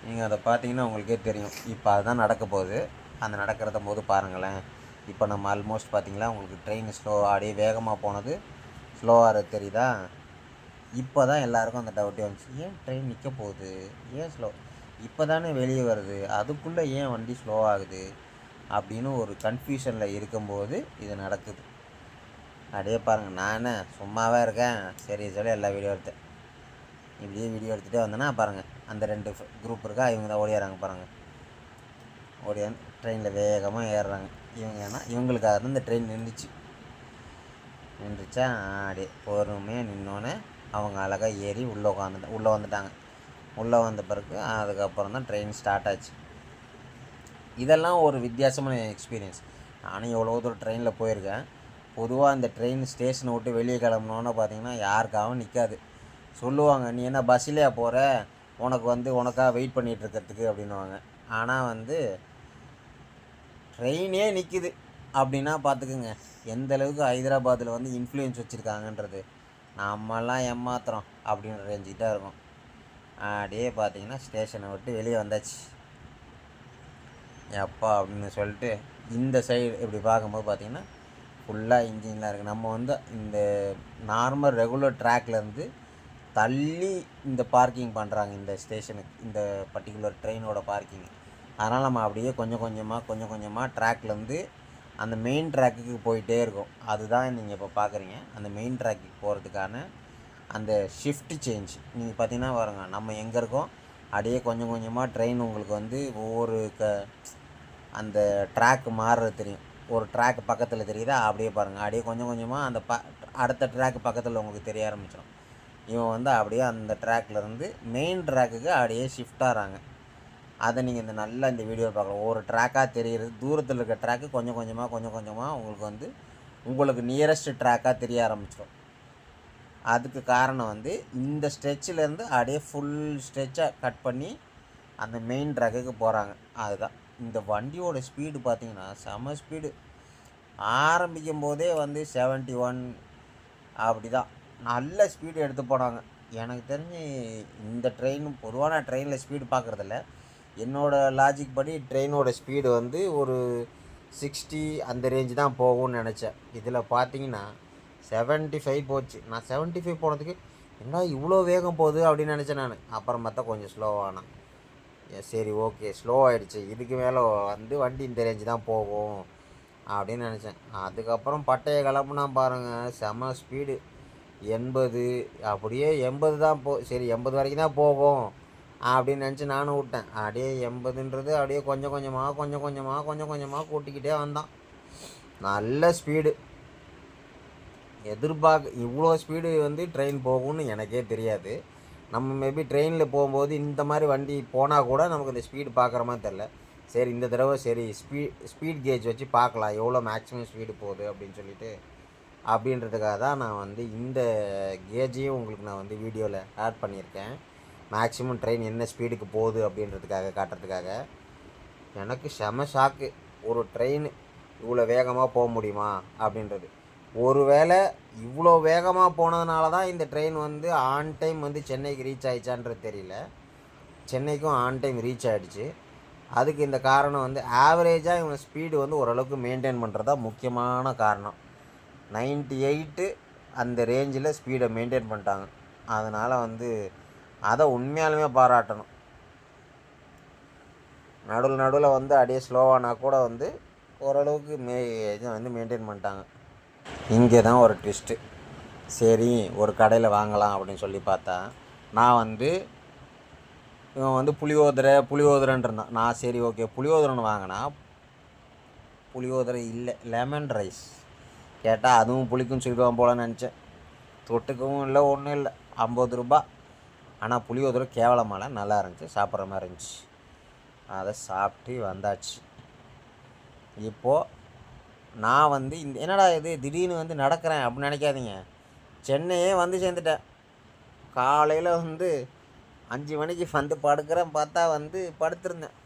நீங்கள் அதை பார்த்தீங்கன்னா உங்களுக்கே தெரியும். இப்போ அதுதான் நடக்க போகுது. அந்த நடக்கிறத போது பாருங்களேன். இப்போ நம்ம ஆல்மோஸ்ட் பார்த்திங்களா உங்களுக்கு ட்ரெயின் அப்படியே வேகமாக போனது ஸ்லோவாக தெரியுதா. இப்போ தான் எல்லாேருக்கும் அந்த டவுட்டே வந்துச்சு, ஏன் ட்ரெயின் நிற்க போகுது, ஏன் ஸ்லோ, இப்போ தானே வெளியே வருது, அதுக்குள்ளே ஏன் வண்டி ஸ்லோவாகுது அப்படின்னு ஒரு கன்ஃபியூஷனில் இருக்கும்போது இது நடக்குது. அப்படியே பாருங்கள், நான் சும்மாவே இருக்கேன் சரி சொல்லி எல்லா வீடியோ எடுத்தேன். இப்படியே வீடியோ எடுத்துகிட்டே வந்தேன்னா பாருங்கள் அந்த 2 குரூப் இருக்கா, இவங்க தான் ஓடியாராங்க பாருங்கள். ஓடியாந்து ட்ரெயினில் வேகமாக ஏறுறாங்க. இவங்களுக்காக தான் இந்த ட்ரெயின் நின்றுச்சா. அப்படியே பொறுமையாக நின்னோன்னே அவங்க அழகாக ஏறி உள்ளே வந்துட்டாங்க. உள்ளே வந்த பிறகு அதுக்கப்புறம் தான் ட்ரெயின் ஸ்டார்ட் ஆச்சு. இதெல்லாம் ஒரு வித்தியாசமான எக்ஸ்பீரியன்ஸ். நானும் எவ்வளோ தூரம் ட்ரெயினில் போயிருக்கேன். பொதுவாக இந்த ட்ரெயின் ஸ்டேஷனை விட்டு வெளியே கிளம்புனோன்னு பார்த்தீங்கன்னா யாருக்காகவும் நிற்காது. சொல்லுவாங்க, நீ என்ன பஸ்ஸிலேயே போகிற, உனக்கு வந்து உனக்காக வெயிட் பண்ணிகிட்டு இருக்கிறதுக்கு அப்படின்வாங்க. ஆனால் வந்து ட்ரெயினே நிற்கிது அப்படின்னா பார்த்துக்குங்க எந்த அளவுக்கு ஹைதராபாத்தில் வந்து இன்ஃப்ளூயன்ஸ் வச்சுருக்காங்கன்றது. நம்மலாம் ஏமாத்துறோம் அப்படின்ற ரேஞ்சுக்கிட்டே இருக்கும். அப்படியே பார்த்தீங்கன்னா ஸ்டேஷனை விட்டு வெளியே வந்தாச்சு. எப்பா அப்படின்னு சொல்லிட்டு இந்த சைடு இப்படி பார்க்கும்போது பார்த்திங்கன்னா ஃபுல்லாக இன்ஜின்லாம் இருக்குது. நம்ம வந்து இந்த நார்மல் ரெகுலர் ட்ராக்லேருந்து தள்ளி இந்த பார்க்கிங் பண்ணுறாங்க இந்த ஸ்டேஷனுக்கு, இந்த பர்டிகுலர் ட்ரெயினோட பார்க்கிங். அதனால் நம்ம அப்படியே கொஞ்சம் கொஞ்சமாக ட்ராக்லேருந்து அந்த மெயின் ட்ராக்குக்கு போயிட்டே இருக்கும். அதுதான் நீங்கள் இப்போ பார்க்குறீங்க. அந்த மெயின் ட்ராக்குக்கு போகிறதுக்கான அந்த ஷிஃப்ட் சேஞ்ச் நீங்கள் பார்த்தீங்கன்னா பாருங்க, நம்ம எங்கே இருக்கோம் அப்படியே கொஞ்சம் கொஞ்சமாக ட்ரெயின் உங்களுக்கு வந்து ஒவ்வொரு அந்த ட்ராக் மாறுறது தெரியும். ஒரு ட்ராக் பக்கத்தில் தெரியுதா, அப்படியே பாருங்கள் அப்படியே கொஞ்சம் கொஞ்சமாக அந்த அடுத்த ட்ராக் பக்கத்தில் உங்களுக்கு தெரிய ஆரம்பிச்சிடும். இவன் வந்து அப்படியே அந்த ட்ராக்லேருந்து மெயின் ட்ராக்குக்கு அப்படியே ஷிஃப்ட் ஆகிறாங்க. அதை நீங்கள் நல்லா இந்த வீடியோவில் பார்க்கலாம். ஒரு ட்ராக்காக தெரிகிறது, தூரத்தில் இருக்க ட்ராக்கு கொஞ்சம் கொஞ்சமாக உங்களுக்கு நியரஸ்ட் ட்ராக்காக தெரிய ஆரம்பிச்சிடும். அதுக்கு காரணம் வந்து இந்த ஸ்ட்ரெச்சிலேருந்து அப்படியே ஃபுல் ஸ்ட்ரெச்சை கட் பண்ணி அந்த மெயின் ட்ராக்குக்கு போகிறாங்க. அதுதான் இந்த வண்டியோட ஸ்பீடு பார்த்திங்கன்னா செம ஸ்பீடு. ஆரம்பிக்கும் போதே வந்து 71 அப்படி தான் நல்ல ஸ்பீடு எடுத்து போனாங்க. எனக்கு தெரிஞ்சு இந்த ட்ரெயின் பொதுவான ட்ரெயினில் ஸ்பீடு பார்க்குறதில்ல. என்னோடய லாஜிக் படி ட்ரெயினோட ஸ்பீடு வந்து ஒரு 60 அந்த ரேஞ்சு தான் போகும்னு நினச்சேன். இதில் பார்த்தீங்கன்னா 75 போச்சு. நான் 75 போனதுக்கு என்ன இவ்வளோ வேகம் போகுது அப்படின்னு நினச்சேன் நான். அப்புறம் பார்த்தா கொஞ்சம் ஸ்லோவானா. சரி ஓகே ஸ்லோ ஆகிடுச்சு, இதுக்கு மேலே வந்து வண்டி இந்த ரேஞ்சு தான் போகும் அப்படின்னு நினச்சேன். அதுக்கப்புறம் பட்டையை கிளம்புனா பாருங்கள் செம ஸ்பீடு 80. அப்படியே 80 தான் சரி 80 வரைக்கும் தான் போகும் அப்படின்னு நினச்சி நானும் விட்டேன். அப்படியே 80ன்றது அப்படியே கொஞ்சம் கொஞ்சமாக கூட்டிக்கிட்டே வந்தான். நல்ல ஸ்பீடு. இவ்வளோ ஸ்பீடு வந்து ட்ரெயின் போகும்னு எனக்கே தெரியாது. நம்ம மேபி ட்ரெயினில் போகும்போது இந்த மாதிரி வண்டி போனால் கூட நமக்கு இந்த ஸ்பீடு பார்க்குற மாதிரி தெரில. சரி இந்த தடவை சரி ஸ்பீட் கேஜ் வச்சு பார்க்கலாம் எவ்வளோ மேக்ஸிமம் ஸ்பீடு போகுது அப்படின்னு சொல்லிட்டு அப்படின்றதுக்காக தான் நான் வந்து இந்த கேஜையும் உங்களுக்கு நான் வந்து வீடியோவில் ஆட் பண்ணியிருக்கேன். மேக்ஸிமம் ட்ரெயின் என்ன ஸ்பீடுக்கு போகுது அப்படின்றதுக்காக காட்டுறதுக்காக. எனக்கு செம ஷாக்கு, ஒரு ட்ரெயின் இவ்வளோ வேகமாக போக முடியுமா அப்படின்றது. ஒருவேளை இவ்வளோ வேகமாக போனதுனால தான் இந்த ட்ரெயின் வந்து ஆன் டைம் வந்து சென்னைக்கு ரீச் ஆகிடுச்சான்றது தெரியல. சென்னைக்கும் ஆன் டைம் ரீச் ஆகிடுச்சு. அதுக்கு இந்த காரணம் வந்து ஆவரேஜாக இவங்க ஸ்பீடு வந்து ஓரளவுக்கு மெயின்டைன் பண்ணுறதா முக்கியமான காரணம். 98 அந்த ரேஞ்சில் ஸ்பீடை மெயின்டைன் பண்ணிட்டாங்க. அதனால் வந்து அதை உண்மையாலுமே பாராட்டணும். நடுவில் வந்து அப்படியே ஸ்லோவானா கூட வந்து ஓரளவுக்கு இதை வந்து மெயின்டைன் பண்ணிட்டாங்க. இங்கே தான் ஒரு ட்விஸ்ட்டு. சரி ஒரு கடையில் வாங்கலாம் அப்படின்னு சொல்லி பார்த்தா நான் வந்து இவன் வந்து புளியோதரைன்னு இருந்தான். நான் சரி ஓகே புளியோதரைன்னு வாங்கினா புளியோதரை இல்லை, லெமன் ரைஸ் கேட்டால் அதுவும் புளிக்குன்னு சொல்லிடுவான் போலன்னு நினச்சேன். தொட்டுக்கவும் இல்லை ஒன்றும் இல்லை, 50 ரூபா. ஆனால் புளியோதரை கேவலமால நல்லா இருந்துச்சு, சாப்பிட்ற மாதிரி இருந்துச்சு. அதை சாப்பிட்டு வந்தாச்சு. இப்போது நான் வந்து என்னடா இது திடீர்னு வந்து நடக்கிறேன் அப்படின்னு நினைக்காதீங்க. சென்னையே வந்து சேர்ந்துட்டேன். காலையில் வந்து 5 மணிக்கு வந்து படுக்கிறேன், பார்த்தா வந்து படுத்திருந்தேன்.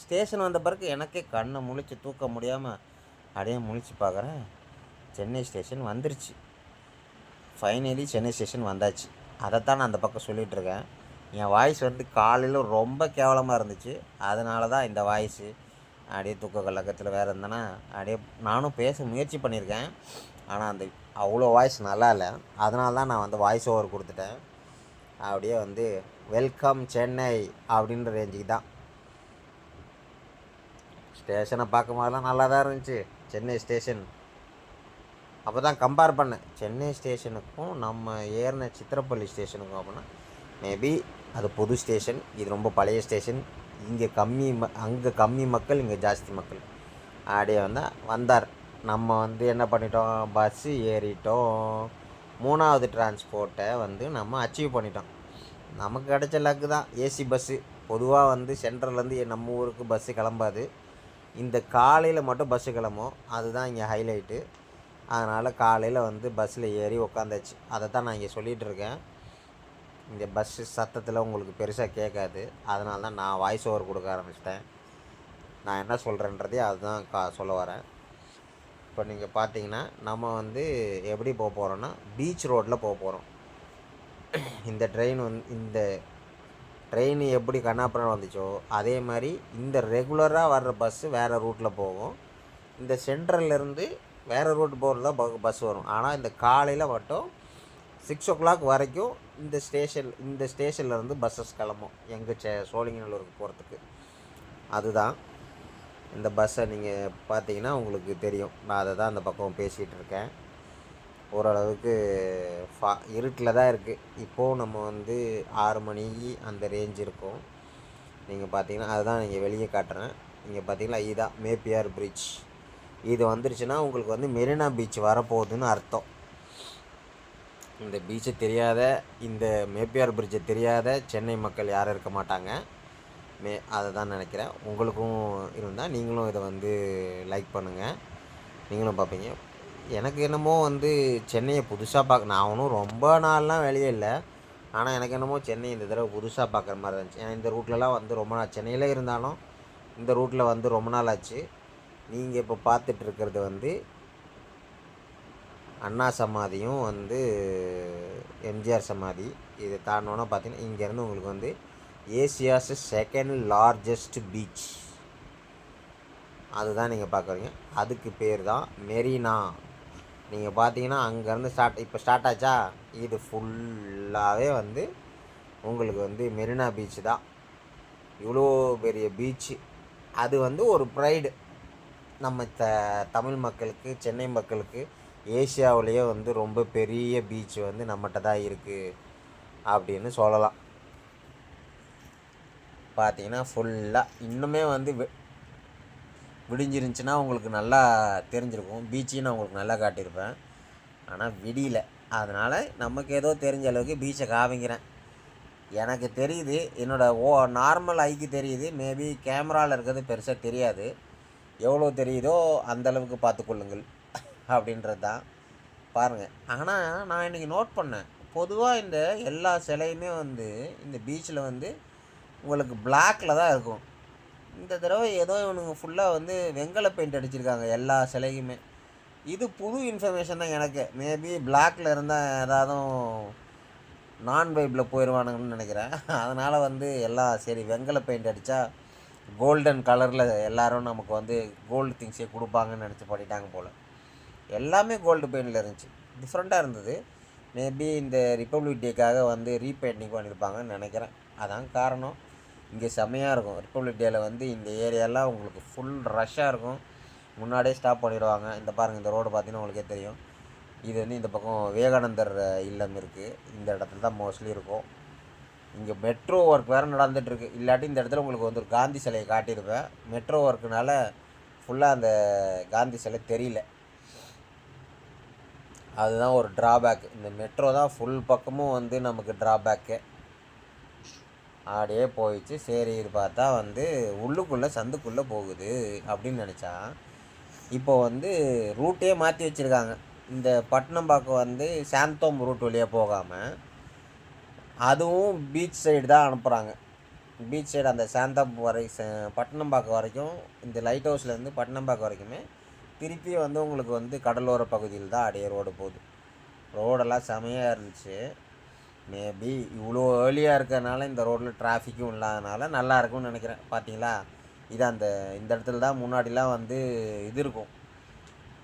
ஸ்டேஷன் வந்த பிறகு எனக்கே கண்ணை முழிச்சு தூக்க முடியாமல் அப்படியே முழிச்சு பார்க்குறேன். சென்னை ஸ்டேஷன் வந்துருச்சு. ஃபைனலி சென்னை ஸ்டேஷன் வந்தாச்சு. அதைத்தான் நான் அந்த பக்கம் சொல்லிகிட்ருக்கேன். என் வாய்ஸ் வந்து காலையில் ரொம்ப கேவலமாக இருந்துச்சு. அதனால தான் இந்த வாய்ஸு அப்படியே தூக்க கலக்கத்தில் வேறு இருந்தேன்னா அப்படியே நானும் பேச முயற்சி பண்ணியிருக்கேன். ஆனால் அந்த அவ்வளோ வாய்ஸ் நல்லா இல்லை. அதனால தான் நான் வந்து வாய்ஸ் ஓவர் கொடுத்துட்டேன். அப்படியே வந்து வெல்கம் சென்னை அப்படின்ற ரேஞ்சுக்கு தான். ஸ்டேஷனை பார்க்கும் போதெல்லாம் நல்லா தான் இருந்துச்சு சென்னை ஸ்டேஷன். அப்போ தான் கம்பேர் பண்ணேன் சென்னை ஸ்டேஷனுக்கும் நம்ம ஏறின சித்திரப்பள்ளி ஸ்டேஷனுக்கும். அப்படின்னா மேபி அது புது ஸ்டேஷன், இது ரொம்ப பழைய ஸ்டேஷன். இங்கே அங்கே கம்மி மக்கள், இங்கே ஜாஸ்தி மக்கள். அப்படியே வந்தார். நம்ம வந்து என்ன பண்ணிட்டோம், பஸ்ஸு ஏறிட்டோம். 3வது டிரான்ஸ்போர்ட்டை வந்து நம்ம அச்சீவ் பண்ணிட்டோம். நமக்கு கிடைச்ச லக்கு தான் ஏசி பஸ்ஸு. பொதுவாக வந்து சென்ட்ரல்லேருந்து நம்ம ஊருக்கு பஸ்ஸு கிளம்பாது. இந்த காலையில் மட்டும் பஸ்ஸு கிளம்பும், அதுதான் இங்கே ஹைலைட்டு. அதனால் காலையில் வந்து பஸ்ஸில் ஏறி உக்காந்தாச்சு. அதை தான் நான் இங்கே சொல்லிகிட்ருக்கேன். இந்த பஸ்ஸு சத்தத்தில் உங்களுக்கு பெருசாக கேட்காது. அதனால தான் நான் வாய்ஸ் ஓவர் கொடுக்க ஆரம்பிச்சிட்டேன். நான் என்ன சொல்கிறேன்றதே அதுதான் சொல்ல வரேன். இப்போ நீங்கள் பார்த்தீங்கன்னா நம்ம வந்து எப்படி போக போகிறோன்னா பீச் ரோட்டில் போக போகிறோம். இந்த ட்ரெயின் எப்படி கண்ணாப்புறம் வந்துச்சோ அதே மாதிரி இந்த ரெகுலராக வர்ற பஸ்ஸு வேறு ரூட்டில் போகும். இந்த சென்ட்ரல்லேருந்து வேறு ரூட் போகிறதா பஸ் வரும். ஆனால் இந்த காலையில் மட்டும் 6 o'clock வரைக்கும் இந்த ஸ்டேஷன்லேருந்து பஸ்ஸஸ் கிளம்பும் எங்கள் சோழிங்கநல்லூருக்கு போகிறதுக்கு. அதுதான் இந்த பஸ்ஸை நீங்கள் பார்த்தீங்கன்னா உங்களுக்கு தெரியும். நான் அதை தான் அந்த பக்கம் பேசிகிட்டு இருக்கேன். ஓரளவுக்கு இருட்டில் தான் இருக்குது. இப்போது நம்ம வந்து 6 மணிக்கு அந்த ரேஞ்ச் இருக்கும். நீங்கள் பார்த்தீங்கன்னா அதுதான் நீங்கள் வெளியே காட்டுறேன். நீங்கள் பார்த்தீங்கன்னா இதுதான் மேப்பியார் பிரிட்ஜ். இது வந்துருச்சுன்னா உங்களுக்கு வந்து மெரினா பீச் வரப்போகுதுன்னு அர்த்தம். இந்த பீச்சை தெரியாத, இந்த மேப்பியார் பிரிட்ஜை தெரியாத சென்னை மக்கள் யாரும் இருக்க மாட்டாங்க. அதை தான் நினைக்கிறேன். உங்களுக்கும் இருந்தால் நீங்களும் இதை வந்து லைக் பண்ணுங்கள், நீங்களும் பார்ப்பீங்க. எனக்கு என்னமோ வந்து சென்னையை புதுசாக நான் ஒன்றும் ரொம்ப நாள்லாம் வெளியே இல்லை, ஆனால் எனக்கு என்னமோ சென்னை இந்த தடவை புதுசாக பார்க்குற மாதிரி இருந்துச்சு. ஏன்னா இந்த ரூட்லலாம் வந்து ரொம்ப நாள் சென்னையில் இருந்தாலும் இந்த ரூட்டில் வந்து ரொம்ப நாள் ஆச்சு. நீங்கள் இப்போ பார்த்துட்ருக்கிறது வந்து அண்ணா சமாதியும் வந்து எம்ஜிஆர் சமாதி. இது தாண்டோன்னா பார்த்தீங்கன்னா இங்கேருந்து உங்களுக்கு வந்து ஏசியாஸ் செகண்ட் லார்ஜஸ்ட் பீச் அதுதான் நீங்கள் பார்க்குறீங்க. அதுக்கு பேர் தான் மெரினா. நீங்கள் பார்த்தீங்கன்னா அங்கேருந்து இப்போ ஸ்டார்ட் ஆச்சா, இது ஃபுல்லாகவே வந்து உங்களுக்கு வந்து மெரினா பீச் தான். இவ்வளோ பெரிய பீச்சு, அது வந்து ஒரு ப்ரைடு நம்ம தமிழ் மக்களுக்கு, சென்னை மக்களுக்கு. ஏசியாவிலேயே வந்து ரொம்ப பெரிய பீச் வந்து நம்மகிட்ட தான் இருக்குது அப்படின்னு சொல்லலாம். பார்த்தீங்கன்னா ஃபுல்லாக இன்னுமே வந்து விடிஞ்சிருந்துச்சுன்னா உங்களுக்கு நல்லா தெரிஞ்சிருக்கும். பீச்சையும் நான் உங்களுக்கு நல்லா காட்டியிருப்பேன், ஆனால் விடியல. அதனால் நமக்கு ஏதோ தெரிஞ்ச அளவுக்கு பீச்சை காமிக்கிறேன். எனக்கு தெரியுது, என்னோடய நார்மல் ஐக்கு தெரியுது. மேபி கேமராவில் இருக்கிறது பெருசாக தெரியாது. எவ்வளோ தெரியுதோ அந்தளவுக்கு பார்த்துக்கொள்ளுங்கள் அப்படின்றது தான். பாருங்கள். ஆனால் நான் இன்றைக்கி நோட் பண்ணேன், பொதுவாக இந்த எல்லா சிலையுமே வந்து இந்த பீச்சில் வந்து உங்களுக்கு பிளாக்கில் தான் இருக்கும். இந்த தடவை ஏதோ இவனுங்க ஃபுல்லாக வந்து வெங்கல பெயிண்ட் அடிச்சிருக்காங்க எல்லா சிலைக்குமே. இது புது இன்ஃபர்மேஷன் தான் எனக்கு. மேபி பிளாக்கில் இருந்தால் ஏதாவது நான் வைப்பில் போயிடுவானுங்கன்னு நினைக்கிறேன். அதனால் வந்து எல்லாம் சரி வெங்கல பெயிண்ட் அடித்தா கோல்டன் கலரில் எல்லோரும் நமக்கு வந்து கோல்டு திங்ஸே கொடுப்பாங்கன்னு நினச்சி பண்ணிட்டாங்க போல். எல்லாமே கோல்டு பெயிண்டில் இருந்துச்சு, டிஃப்ரெண்ட்டாக இருந்தது. மேபி இந்த ரிப்பப்ளிக் டேக்காக வந்து ரீபெயிண்டிங் பண்ணியிருப்பாங்கன்னு நினைக்கிறேன். அதான் காரணம். இங்கே செம்மையாக இருக்கும். ரிப்பப்ளிக் டேயில் வந்து இந்த ஏரியாலாம் உங்களுக்கு ஃபுல் ரஷ்ஷாக இருக்கும். முன்னாடியே ஸ்டாப் பண்ணிடுவாங்க. இந்த பாருங்கள், இந்த ரோடு பார்த்தீங்கன்னா உங்களுக்கே தெரியும். இது வந்து இந்த பக்கம் விவேகானந்தர் இல்லம் இருக்குது. இந்த இடத்துல தான் மோஸ்ட்லி இருக்கும். இங்கே மெட்ரோ ஒர்க் வேறு நடந்துகிட்ருக்கு. இல்லாட்டி இந்த இடத்துல உங்களுக்கு வந்து ஒரு காந்தி சிலையை காட்டியிருப்பேன். மெட்ரோ ஒர்க்குனால ஃபுல்லாக அந்த காந்தி சிலை தெரியல. அதுதான் ஒரு ட்ராபேக். இந்த மெட்ரோ தான் ஃபுல் பக்கமும் வந்து நமக்கு ட்ராபேக்கு. அப்படியே போயிடுச்சு. சரி, இது பார்த்தா வந்து உள்ளுக்குள்ளே சந்துக்குள்ளே போகுது அப்படின்னு நினச்சா, இப்போ வந்து ரூட்டே மாற்றி வச்சுருக்காங்க. இந்த பட்டினம்பாக்கம் வந்து சாந்தோம் ரூட் வழியாக போகாமல் அதுவும் பீச் சைடு தான் அனுப்புகிறாங்க. பீச் சைடு அந்த சாந்தம் பட்டினம்பாக்கம் வரைக்கும், இந்த லைட் ஹவுஸ்லேருந்து பட்டினம்பாக்கம் வரைக்குமே திருப்பி வந்து உங்களுக்கு வந்து கடலோர பகுதியில் தான் அப்படியே ரோடு போகுது. ரோடெல்லாம் செமையாக இருந்துச்சு. மேபி இவ்வளோ ஏர்லியாக இருக்கிறதுனால இந்த ரோட்டில் டிராஃபிக்கும் இல்லாதனால நல்லா இருக்கும்னு நினைக்கிறேன். பார்த்தீங்களா, இது இந்த இடத்துல தான் முன்னாடிலாம் வந்து இது இருக்கும்.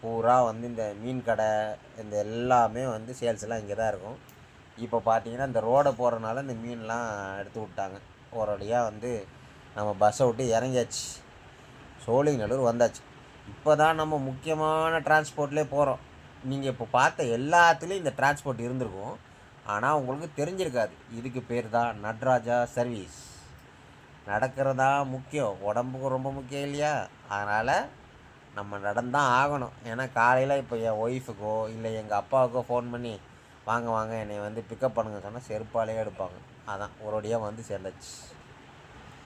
பூரா வந்து இந்த மீன் கடை இந்த எல்லாமே வந்து சேல்ஸ் எல்லாம் இங்கே தான் இருக்கும். இப்போ பார்த்தீங்கன்னா இந்த ரோடை போகிறனால இந்த மீன்லாம் எடுத்து விட்டாங்க. ஒரு வழியாக வந்து நம்ம பஸ்ஸை விட்டு இறங்கியாச்சு, சோழிங்கநல்லூர் வந்தாச்சு. இப்போ தான் நம்ம முக்கியமான டிரான்ஸ்போர்ட்லேயே போகிறோம். நீங்கள் இப்போ பார்த்த எல்லாத்துலேயும் இந்த டிரான்ஸ்போர்ட் இருந்திருக்கும், ஆனால் உங்களுக்கு தெரிஞ்சிருக்காது. இதுக்கு பேர் தான் நட்ராஜா சர்வீஸ். நடக்கிறதா முக்கியம், உடம்புக்கு ரொம்ப முக்கியம் இல்லையா? அதனால் நம்ம நடந்தான் ஆகணும். ஏன்னா காலையில் இப்போ என் ஒய்ஃபுக்கோ இல்லை எங்கள் அப்பாவுக்கோ ஃபோன் பண்ணி வாங்க வாங்க என்னை வந்து பிக்கப் பண்ணுங்க சொன்னால் செருப்பாலேயே எடுப்பாங்க. அதான் ஒரு வழியாக வந்து சேர்ந்தாச்சு.